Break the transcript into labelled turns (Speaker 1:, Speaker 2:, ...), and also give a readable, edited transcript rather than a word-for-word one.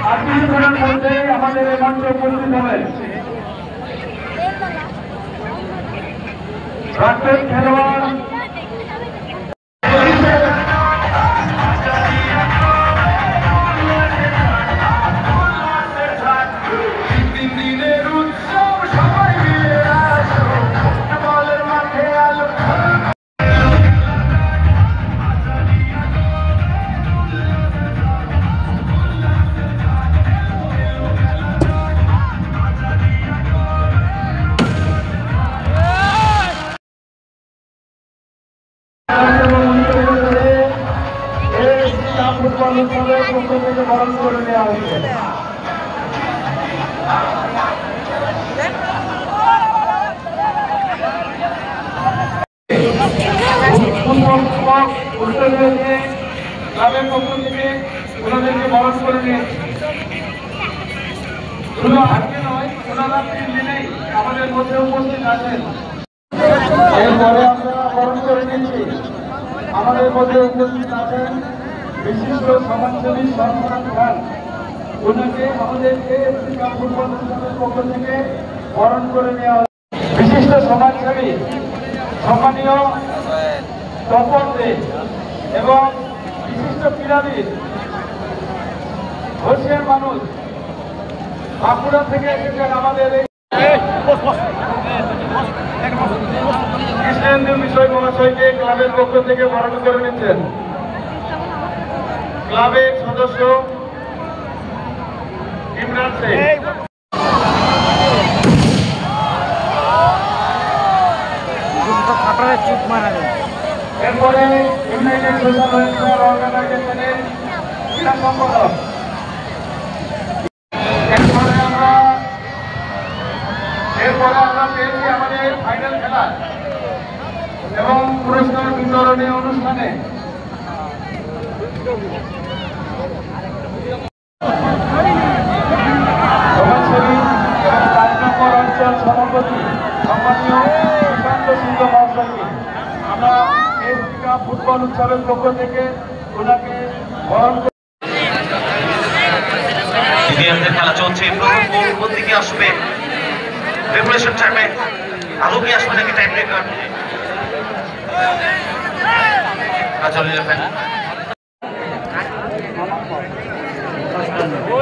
Speaker 1: আর কিছুক্ষণের মধ্যে আমাদের এই মঞ্চে উপস্থিত হবেন প্রাক্তন খেলোয়াড় ফুটবল উৎসবের পক্ষ থেকে বরণ করে নেওয়া হয়েছে। ক্লাবের পক্ষ থেকে ওনাদেরকে বরণ করে নিয়েছে। শুধু আজকে নয়, ওনারা 3 দিনেই আমাদের মধ্যে উপস্থিত আছেন। এরপরে আমরা বরণ করে নিচ্ছি। আমাদের মধ্যে উপস্থিত আছেন বিশিষ্ট সমাজসেবী সরফরাজ খান। ওনাকে আমাদের এএফসি কাপ ফুটবল উৎসবের পক্ষ থেকে বরণ করে নেওয়া হয়। বিশিষ্ট সমাজসেবী সম্মানীয় তপন দে এবং বিশিষ্ট ক্রীড়াবিদ ঘোষের মানুষ বাঁকুড়া থেকে এসেছেন আমাদের কৃষ্ণেন্দু বিষয় মহাশয়কে ক্লাবের পক্ষ থেকে বরণ করে নিচ্ছেন। ক্লাবের সদস্য ইমরান শেখ। এরপরে ইউনাইটেড সোশ্যাল ওয়েলফেয়ার অর্গানাইজেশনের ক্রীড়া সম্পাদক। এরপরে আমরা পেয়েছি আমাদের ফাইনাল খেলা এবং পুরস্কার বিতরণী অনুষ্ঠানে সমাজসেবী এবং 5 নম্বর অঞ্চল সভাপতি সম্মানীয় সুশান্ত সিংহ মহাশয়কে আমরা এএফসি কাপ ফুটবল উৎসবের পক্ষ থেকে ওনাকে বরণ করে।
Speaker 2: খেলা চলছে, প্রথম গোল কোন দিকে আসবে? রেগুলেশন টাইমে আরো কি আসবে নাকি টাইম ব্রেকার? চলে যাবেন
Speaker 1: ও